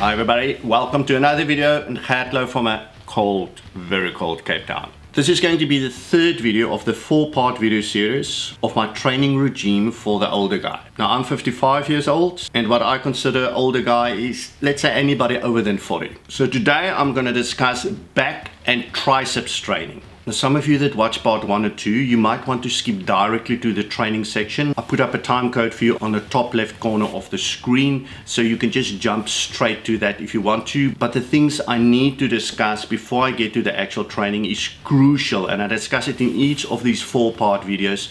Hi everybody, welcome to another video in Gert Louw from a cold, very cold Cape Town. This is going to be the third video of the 4-part video series of my training regime for the older guy. Now I'm 55 years old, and what I consider older guy is, let's say, anybody over than 40. So today I'm going to discuss back and triceps training. Now, some of you that watch part 1 or 2, you might want to skip directly to the training section. I put up a time code for you on the top left corner of the screen, so you can just jump straight to that if you want to. But the things I need to discuss before I get to the actual training is crucial, and I discuss it in each of these 4-part videos.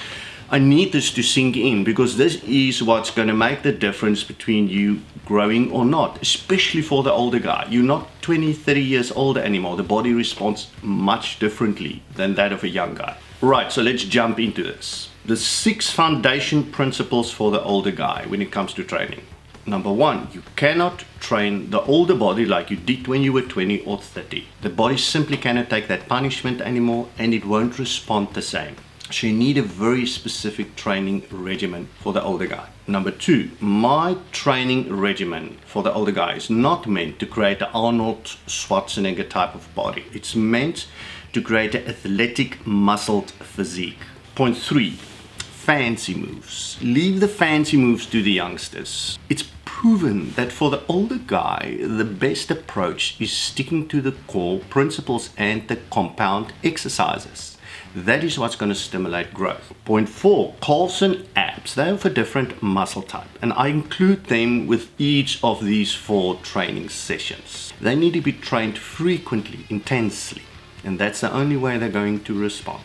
I need this to sink in because this is what's going to make the difference between you growing or not, especially for the older guy. You're not 20, 30 years older anymore. The body responds much differently than that of a young guy. Right, so let's jump into this. The 6 foundation principles for the older guy when it comes to training. Number 1, you cannot train the older body like you did when you were 20 or 30. The body simply cannot take that punishment anymore, and it won't respond the same. So you need a very specific training regimen for the older guy. Number 2, my training regimen for the older guy is not meant to create the Arnold Schwarzenegger type of body. It's meant to create an athletic, muscled physique. Point 3, fancy moves. Leave the fancy moves to the youngsters. It's proven that for the older guy, the best approach is sticking to the core principles and the compound exercises. That is what's going to stimulate growth. Point 4, calves and abs. They are for different muscle type, and I include them with each of these 4 training sessions. They need to be trained frequently, intensely, and that's the only way they're going to respond.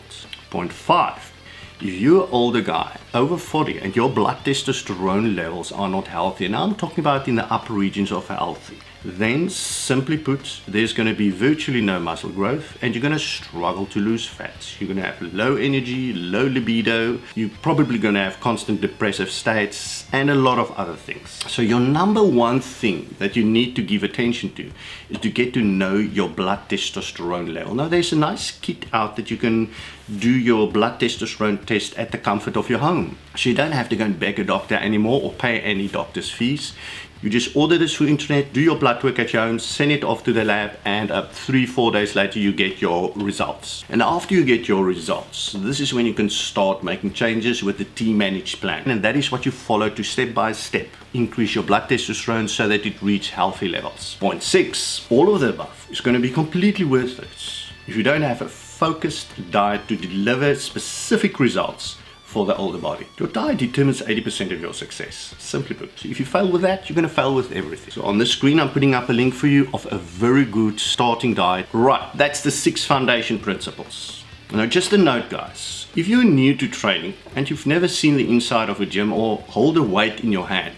Point 5, if you're an older guy, over 40, and your blood testosterone levels are not healthy, and I'm talking about in the upper regions of healthy, then simply put, there's going to be virtually no muscle growth, and you're going to struggle to lose fat. You're going to have low energy, low libido, you're probably going to have constant depressive states, and a lot of other things. So your number 1 thing that you need to give attention to is to get to know your blood testosterone level. Now there's a nice kit out that you can do your blood testosterone test at the comfort of your home. So you don't have to go and beg a doctor anymore or pay any doctor's fees. You just order this through internet, do your blood work at your home, send it off to the lab, and 3-4 days later you get your results. And after you get your results, this is when you can start making changes with the T-managed plan. And that is what you follow to step by step increase your blood testosterone so that it reaches healthy levels. Point 6, all of the above is going to be completely worth it if you don't have a focused diet to deliver specific results for the older body. Your diet determines 80% of your success, simply put. If you fail with that, you're going to fail with everything. So on the screen, I'm putting up a link for you of a very good starting diet. Right, that's the 6 foundation principles. Now, just a note, guys. If you're new to training and you've never seen the inside of a gym or hold a weight in your hand,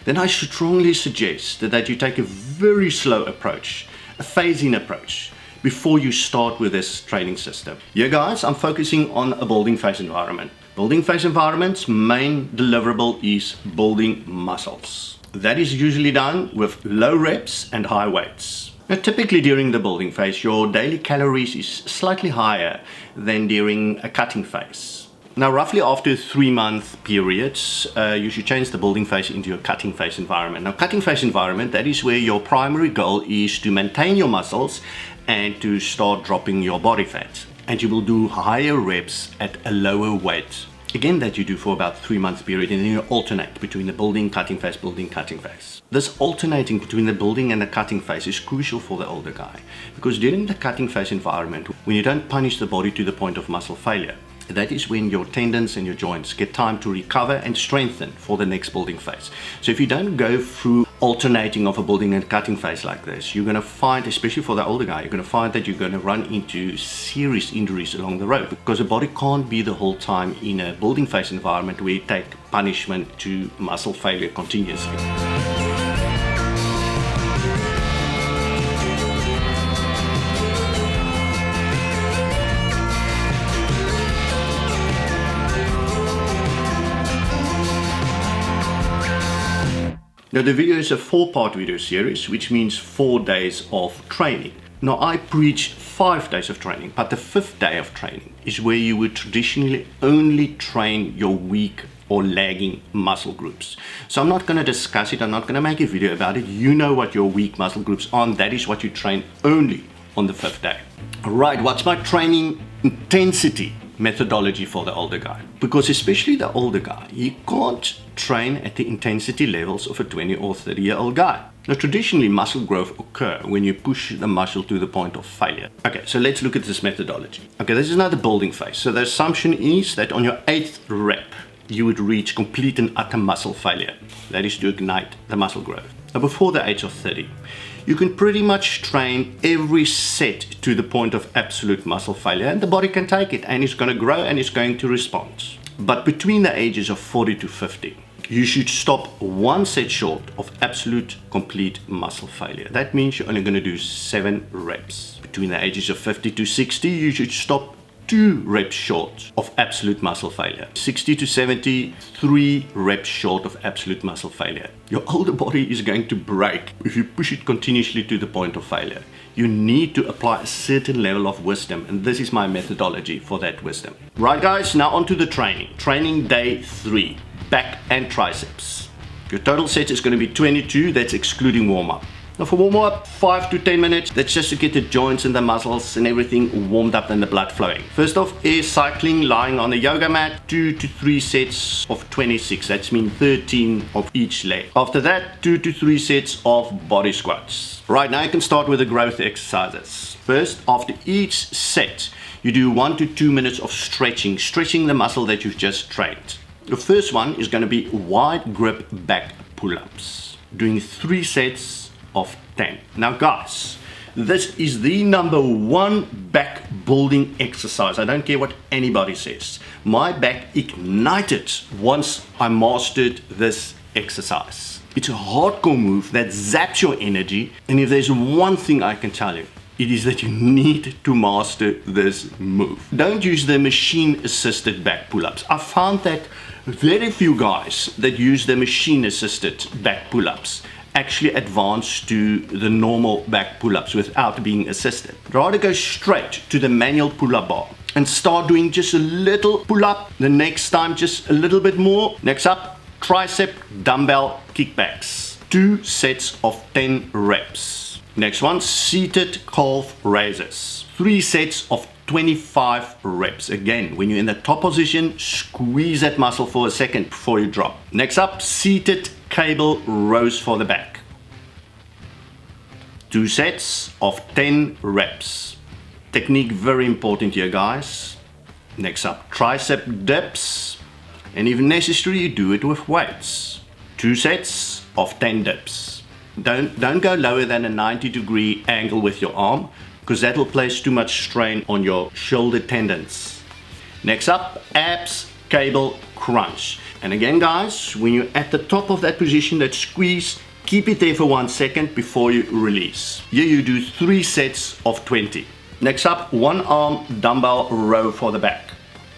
then I strongly suggest that you take a very slow approach, a phase-in approach, before you start with this training system. Yeah, guys, I'm focusing on a building phase environment. Building phase environment's main deliverable is building muscles. That is usually done with low reps and high weights. Now, typically during the building phase, your daily calories is slightly higher than during a cutting phase. Now, roughly after a 3-month period, you should change the building phase into a cutting phase environment. Now, cutting phase environment, that is where your primary goal is to maintain your muscles and to start dropping your body fat. And you will do higher reps at a lower weight. Again, that you do for about 3-month period, and then you alternate between the building, cutting phase, building, cutting phase. This alternating between the building and the cutting phase is crucial for the older guy, because during the cutting phase environment, when you don't punish the body to the point of muscle failure, that is when your tendons and your joints get time to recover and strengthen for the next building phase. So if you don't go through alternating of a building and cutting phase like this, you're going to find, especially for the older guy, you're going to find that you're going to run into serious injuries along the road, because the body can't be the whole time in a building phase environment where you take punishment to muscle failure continuously. Now the video is a 4-part video series, which means 4 days of training. Now I preach 5 days of training, but the 5th day of training is where you would traditionally only train your weak or lagging muscle groups. So I'm not going to discuss it, I'm not going to make a video about it. You know what your weak muscle groups are, and that is what you train only on the 5th day. Alright, what's my training intensity methodology for the older guy? Because especially the older guy, he can't train at the intensity levels of a 20 or 30-year-old guy. Now traditionally muscle growth occur when you push the muscle to the point of failure. Okay, so let's look at this methodology. Okay, this is now the building phase. So the assumption is that on your 8th rep, you would reach complete and utter muscle failure. That is to ignite the muscle growth. Now before the age of 30, you can pretty much train every set to the point of absolute muscle failure, and the body can take it, and it's going to grow and it's going to respond. But between the ages of 40 to 50, you should stop 1 set short of absolute complete muscle failure. That means you're only going to do 7 reps. Between the ages of 50 to 60, you should stop 2 reps short of absolute muscle failure. 60 to 70, 3 reps short of absolute muscle failure. Your older body is going to break if you push it continuously to the point of failure. You need to apply a certain level of wisdom, and this is my methodology for that wisdom. Right guys, now on to the training. Training day 3, back and triceps. Your total set is going to be 22, that's excluding warm-up. Now for warm-up, 5 to 10 minutes, that's just to get the joints and the muscles and everything warmed up and the blood flowing. First off is cycling, lying on the yoga mat, 2 to 3 sets of 26, that's mean 13 of each leg. After that, 2 to 3 sets of body squats. Right, now you can start with the growth exercises. First, after each set, you do 1 to 2 minutes of stretching the muscle that you've just trained. The first one is going to be wide grip back pull-ups, doing 3 sets of 10. Now guys, this is the #1 back building exercise. I don't care what anybody says. My back ignited once I mastered this exercise. It's a hardcore move that zaps your energy, and if there's one thing I can tell you, it is that you need to master this move. Don't use the machine assisted back pull-ups. I found that very few guys that use the machine assisted back pull-ups actually advance to the normal back pull-ups without being assisted. Rather go straight to the manual pull-up bar and start doing just a little pull-up. The next time just a little bit more. Next up, tricep dumbbell kickbacks. 2 sets of 10 reps. Next one, seated calf raises. 3 sets of 25 reps. Again, when you're in the top position, squeeze that muscle for a second before you drop. Next up, seated cable rows for the back. 2 sets of 10 reps. Technique very important here, guys. Next up, tricep dips, and if necessary, you do it with weights. 2 sets of 10 dips. Don't go lower than a 90-degree angle with your arm, because that will place too much strain on your shoulder tendons. Next up, abs cable crunch. And again guys, when you're at the top of that position, that squeeze, keep it there for 1 second before you release. Here you do 3 sets of 20. Next up, 1 arm dumbbell row for the back.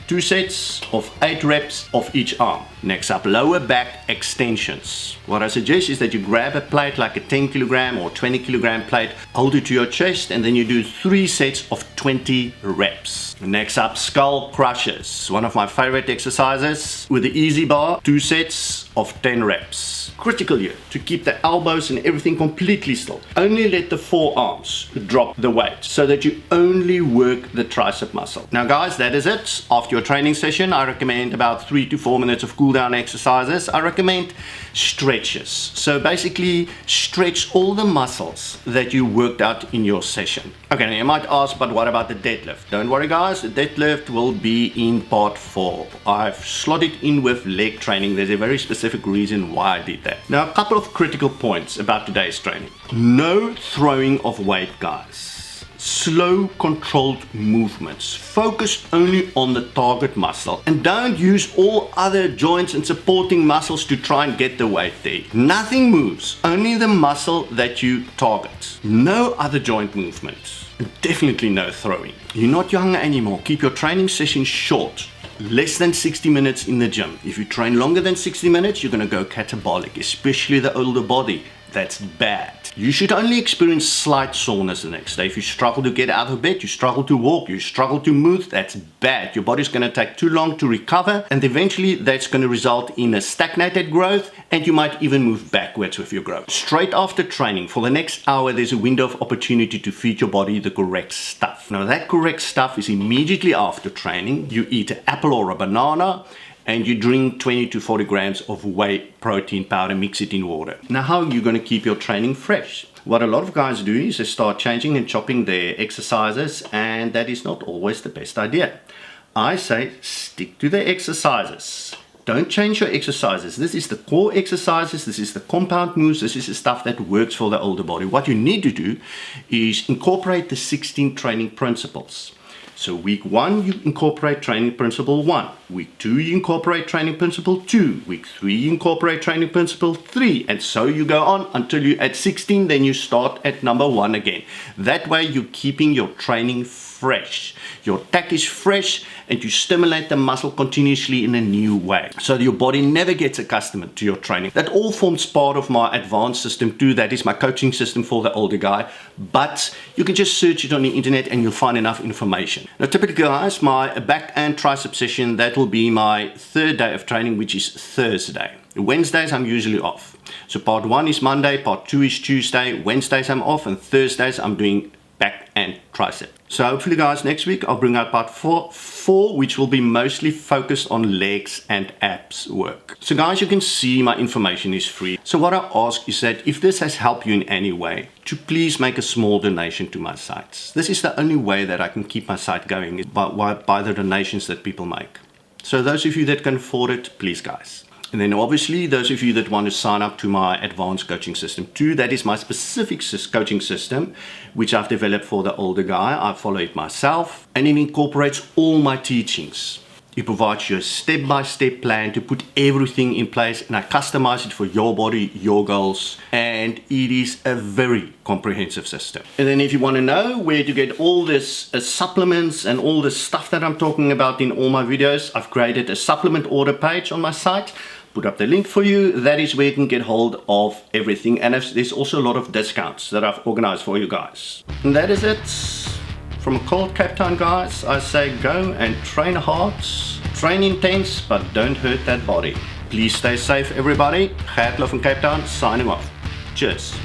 2 sets of 8 reps of each arm. Next up, lower back extensions. What I suggest is that you grab a plate like a 10 kilogram or 20 kilogram plate, hold it to your chest, and then you do 3 sets of 20 reps. Next up, skull crushes. One of my favorite exercises with the easy bar, 2 sets of 10 reps. Critical here to keep the elbows and everything completely still. Only let the forearms drop the weight so that you only work the tricep muscle. Now guys, that is it. After your training session, I recommend about 3 to 4 minutes of cool down exercises. I recommend stretches. So basically stretch all the muscles that you worked out in your session. Okay, now you might ask, but what about the deadlift? Don't worry guys, the deadlift will be in part 4. I've slotted in with leg training. There's a very specific reason why I did that. Now a couple of critical points about today's training. No throwing of weight, guys. Slow controlled movements. Focus only on the target muscle, and don't use all other joints and supporting muscles to try and get the weight there. Nothing moves, only the muscle that you target. No other joint movements. Definitely no throwing. You're not young anymore. Keep your training session short. Less than 60 minutes in the gym. If you train longer than 60 minutes, you're going to go catabolic, especially the older body. That's bad. You should only experience slight soreness the next day. If you struggle to get out of bed, you struggle to walk, you struggle to move, that's bad. Your body's going to take too long to recover, and eventually that's going to result in a stagnated growth, and you might even move backwards with your growth. Straight after training, for the next hour, there's a window of opportunity to feed your body the correct stuff. Now that correct stuff is immediately after training. You eat an apple or a banana, and you drink 20 to 40 grams of whey protein powder, mix it in water. Now, how are you going to keep your training fresh? What a lot of guys do is they start changing and chopping their exercises, and that is not always the best idea. I say stick to the exercises. Don't change your exercises. This is the core exercises, this is the compound moves, this is the stuff that works for the older body. What you need to do is incorporate the 16 training principles. So week 1, you incorporate training principle 1. Week 2, you incorporate training principle 2. Week 3, you incorporate training principle 3. And so you go on until you're at 16, then you start at number 1 again. That way you're keeping your training fresh. Your attack is fresh, and you stimulate the muscle continuously in a new way. So your body never gets accustomed to your training. That all forms part of my advanced system too. That is my coaching system for the older guy. But you can just search it on the internet and you'll find enough information. Now typically guys, my back and tricep session, that will be my third day of training, which is Thursday. Wednesdays I'm usually off. So part 1 is Monday, part 2 is Tuesday, Wednesdays I'm off, and Thursdays I'm doing back and tricep. So hopefully guys, next week I'll bring out part 4, which will be mostly focused on legs and abs work. So guys, you can see my information is free. So what I ask is that if this has helped you in any way, to please make a small donation to my sites. This is the only way that I can keep my site going, is by the donations that people make. So those of you that can afford it, please guys. And then obviously those of you that want to sign up to my advanced coaching system too, that is my specific coaching system, which I've developed for the older guy. I follow it myself, and it incorporates all my teachings. It provides you a step-by-step plan to put everything in place, and I customize it for your body, your goals, and it is a very comprehensive system. And then if you want to know where to get all this supplements and all the stuff that I'm talking about in all my videos, I've created a supplement order page on my site. Put up the link for you. That is where you can get hold of everything, and there's also a lot of discounts that I've organized for you guys. And that is it. From a cold Cape Town guys, I say go and train hard, train intense, but don't hurt that body. Please stay safe everybody. Gert Louw from Cape Town signing off. Cheers.